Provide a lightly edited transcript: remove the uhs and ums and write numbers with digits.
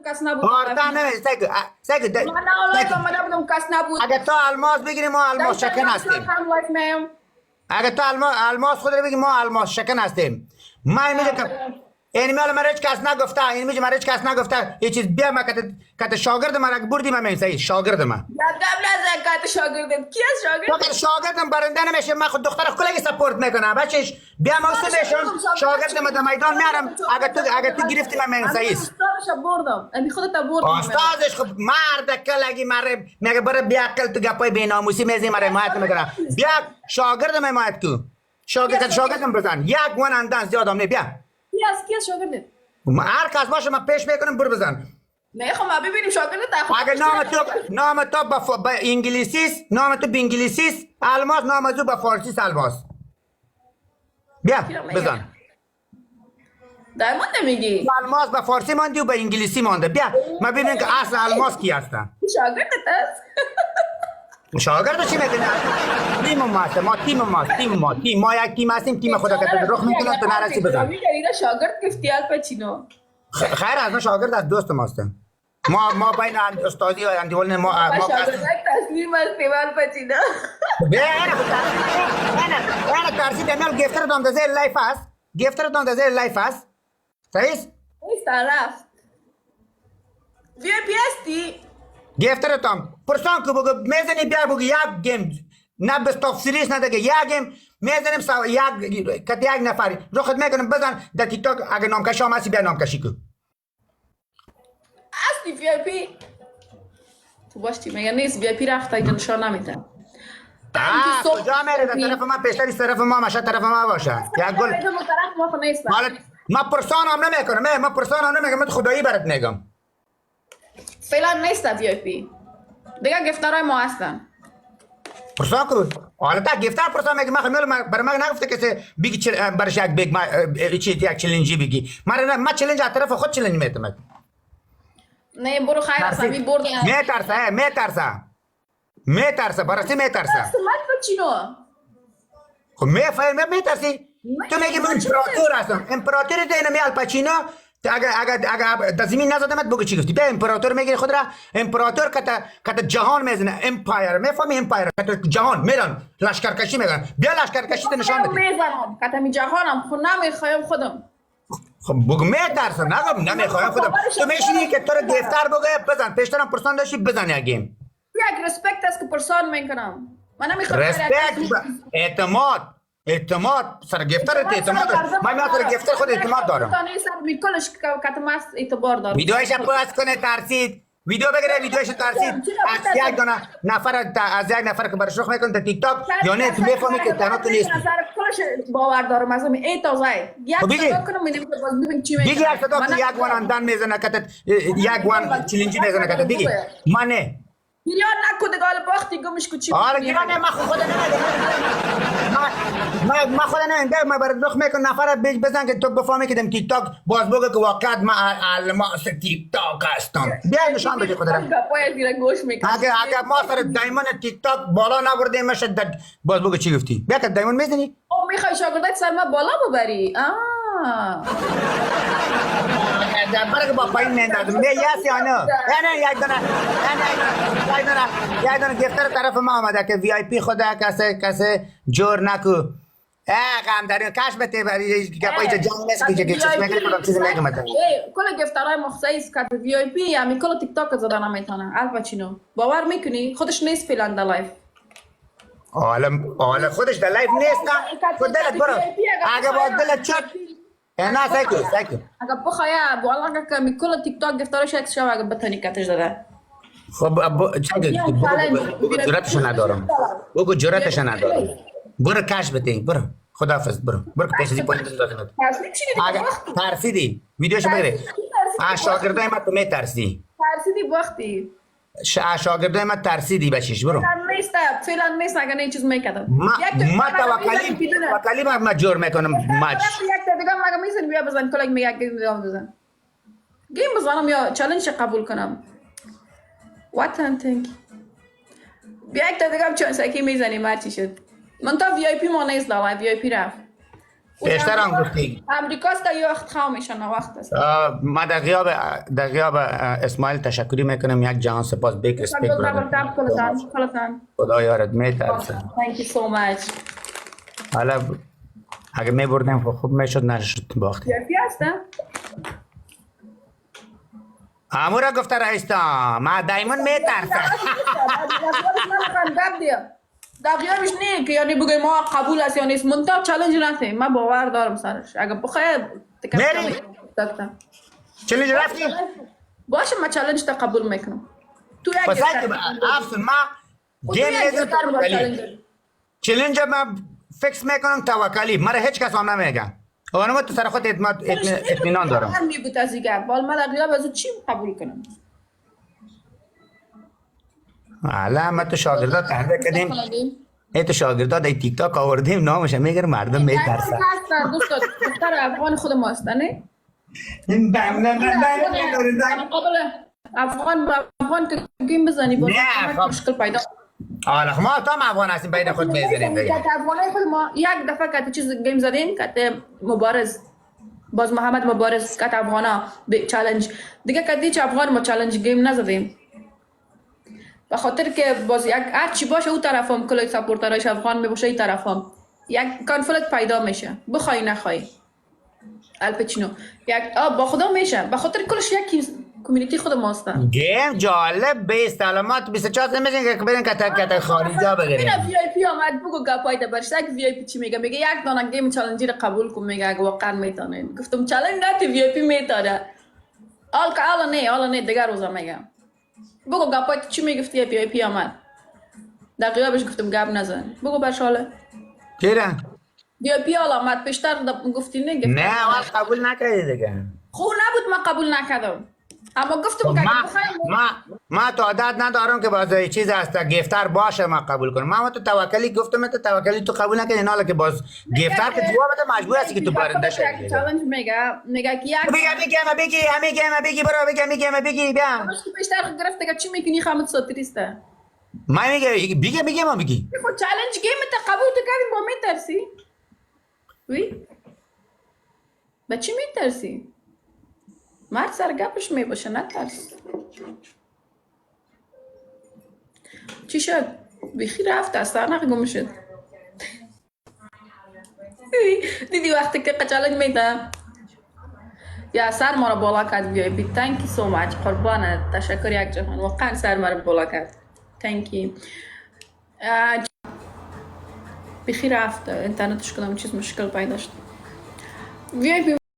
کس نبود. آرتا نه سگ من لایف آمده بودم کس نبود. اگه تو الماس بگیری ما الماس شکن هستیم. اگه تو الماس خود رو بگی ما الماس شکن هستیم. من میگم این میال مرا هیچ کس نگفته، این میگه مرا هیچ کس نگفته یه چیز بیا ما کت شاگرد من اگه بردی من میسایی شاگرد من. قبل از کات شاگردم کی از شاگرد؟ تو شاگردم برنده نمیشه من خود دختر کلگی سپورت میکنم بچش بیا موسم بشم شاگرد من در میدان میارم اگه تو گرفتی من میسایی. استادش بردم. امی خودت بردم. استادش خب مرد کلگی مره میگه برای بیا کل تو گپای بیناموسی میزی مره حمایت میکنه. بیا شاگرد من حمایت کو. شاگردم بزن. یک ون اندان زیاد نه بیا. کی از شاگرد؟ هر کس باشه من پیش میکنم برو بزن. نه خب ما ببینیم شاگرد تا. اگه نام تو با انگلیسی است، نام تو به انگلیسی است، الماس نام تو با فارسی است الماس. بیا بزن. دایموند نمیگی؟ الماس با فارسی مانده و با انگلیسی مانده. بیا ما ببینیم که اصل الماس کی هستن. شاگردت است؟ شاگرد چی میگن؟ تیم ماست، ما تیم ماست، ما یک تیم هستیم، تیم خدا که رخ میکنه تو نرسی بزن. میگه شاگرد گفتی الپاچینو. خیر از ما شاگرد از دوست ماست. ما بین استادی و اندیول ما شاگرد تصمیم است الپاچینو. انا ترسی دمیال گفتر دام دزه لایف است. گفتر دام دزه لایف است. صحیح؟ نیست طرف. وی پی استی؟ گفتر دام. پرسان کو بگو میزنی بیا بگو یک گیم نه بس تفسیریش نداره یک گیم میزنیم سو یک کت یک نفری رو خود میکنم بزن در تیک تاک اگه نامکشی هم هستی بیا نامکشی کو. اصلی وی پی تو باشتی مگه نیست وی پی رفت اینجا نشان نمیده. کجا میره در طرف ما پیشتری طرف ما مشه طرف ما باشه یک گل ما پرسان هم نمیکنم ما پرسان هم نمیکنم من خدایی برات میگم فعلا نیست وی پی دیگه گفتارای ما هستن پرسان کو حالا تا گفتار پرسان میگه من خمیل برای من نگفته کسی بگی برش یک بگ ما چی یک چالنجی بگی ما چالنج از طرف خود چالنج میتونم نه برو خیر اصلا برد میترسه برای میترسه چینو خب میترسی تو میگی من امپراتور هستم امپراتور دینا می الپاچینو اگر در زمین نزدمت بگو چی گفتی بیا امپراتور میگیری خود را امپراتور کتا جهان میزنه امپایر میفهمی امپایر کتا جهان میرن لشکرکشی میگن بیا لشکرکشی نشان بده میزنم کتا می جهانم خود نمیخوایم خودم خب بگو میترسم نمیخوایم خودم تو میشینی که تو رو گفتار بگه بزن پیشترم پرسان داشتی بزن یک گیم یک رسپکت است که پرسان میکنم من نمیخوام رسپکت اعتماد سر گفتر اعتماد من سر گفتر خود اعتماد دارم میکنش که ماست اعتبار دارم ویدیوش پاس کنه ترسید ویدیو بگیره ویدیوش ترسید از یک دونه نفر از یک نفر که برش رخ میکنه تیک تاک یا نه تو میفهمی که تنها تو نیست نظر کلش باور دارم از این تازه یک صدا کنم ببین چی میگه دیگه یک صدا که یک وان اندان میزنه که یک وان چالنجی میزنه که دیگه منه گیران نکو دگال باختی گمش کو چی آره گیران ما خود ما خود نمیدونم ما برای رخ میکنم نفر بزن که تو بفهمی که دم تیک تاک باز بگه که واقعا ما الماس تیک تاک هستم بیا نشان بده خود را اگه ما سر دایمون تیک تاک بالا نبردیم مشد باز بگه چی گفتی بیا که دایمون میزنی او میخوای شاگردت سر ما بالا ببری برای با پایین میندازم نه یاس یا نه نه یک دونه گفتر طرف ما آمده که وی آی پی خدا کسی جور نکو غم داریم کاش بته برای گپای جنگ نیست که چیز میگم چیزی میگم کل گفتارهای مخصوص که وی آی پی یعنی کل تیک تاک زدن نمیتونه الپاچینو باور میکنی خودش نیست فعلا در لایف حالا خودش در لایف نیست خود دلت برو اگه با دلت چک نه سایکو اگه بخوای بالا که می کل تیک تاک گفتارش یک شو اگه بتونی کاتش داده خب بگو جرأتش ندارم برو کش بده برو خداحافظ برو که پیش پایین دادم ترسیدی ویدیوشو بگیره شاگردای من تو میترسی ترسیدی وقتی شاگردای من ترسیدی بشیش برو فعلا نیست اگه نه چیز میکردم ما توکلی ما جور میکنم ماچ یک تا دیگه مگه میزنی بیا بزن کلاک می یک گیم بزن گیم بزنم یا چالش قبول کنم what I'm thinking بیا یک تا دیگه چانس کی میزنی ما چی شد من تا وی آی پی ما نیست دارم وی آی پی رفت پیشتر هم گفتی امریکاست یا وقت خواه میشن وقت است. ما در غیاب اسماعیل تشکری میکنم. یک جهان سپاس. بیک رسپیک برادر. خدا یارت. میترسم. Thank you so much. حالا اگه میبردیم خب خوب میشد، نشد باختیم. یکی هسته؟ امورا گفته رئیستا ما دایمون میترسم. دقیقش نه که یعنی بگه ما قبول است یا نیست، منتها چالش نکنیم. من باور دارم سرش. اگه بخوای میری؟ چالش رفتی؟ باشه ما چالش تا قبول میکنم. تو یک پس اگه افسون ما گیم میزن چالش ما فکس میکنم توکلی. مرا هیچ کس هم نمیگن. اونم تو سر خود اطمینان دارم. من میگم از دیگه ولی من دقیقا از چی قبول کنم. حالا ما تو شاگردات تحریک کردیم. ای تو شاگردات ای تیک تاک آوردیم نامش میگه مردم میترسن. دوستان دختر افغان خود ماست نه؟ افغان که گیم بزنی با مشکل پیدا. حالا ما تا افغان هستیم بین خود میزنیم دیگه. افغانای خود ما یک دفعه که چیز گیم زدیم که مبارز باز محمد مبارز که افغانا چالش دیگه که چه افغان ما چالش گیم نزدیم. به خاطر که باز یک هر چی باشه اون طرف هم کلای سپورترایش افغان می باشه این طرف هم یک کانفلیکت پیدا میشه بخوای نخوای الپچینو یک با خدا میشه به خاطر کلش یک کمیونیتی خود ماست. گیم جالب 20 علامات 24 نمیشین که برین کتا خارجا بگیرین. اینا وی آی پی اومد بگو گپای دبرش یک وی آی پی چی میگه یک دانه گیم چالنجی رو قبول کن میگه اگه واقعا میتونه. گفتم چالش نه وی آی پی میتونه حالا نه دیگه روزا میگم بگو گپای چی میگفتی وی آی پی اومد دقیقا بهش گفتم گپ نزن بگو برشاله چرا وی آی پی آمد پیشتر گفتی نه قبول نکردی دیگه. خوب نبود ما قبول نکردم اما گفتم که ما تو عادت ندارم که باز چیز هست گفتار باشه ما قبول کنم. ما تو توکلی گفتم تو توکلی تو قبول نکنی نه که باز گفتار که جواب بده مجبور هستی که تو برنده شی. چالش میگه که یک بگی برو بگی بیا. بیشتر گرفته که چی میکنی خامت سوتریسته. ما بگی ما بگی. خب چالش گیم تا قبول تو کردیم با میترسی؟ وی؟ با چی میترسی؟ مرد سر گپش میباشه نترس. چی شد؟ بیخی رفت از سرنخ گم شد. دیدی وقتی که قچالک میده یا سر ما رو بالا کرد بیای بی تانکی سو مچ قربانه تشکر یک جهان واقعا سر ما رو بالا کرد تانکی. بیخی رفت اینترنتش کدام چیز مشکل پیدا شد.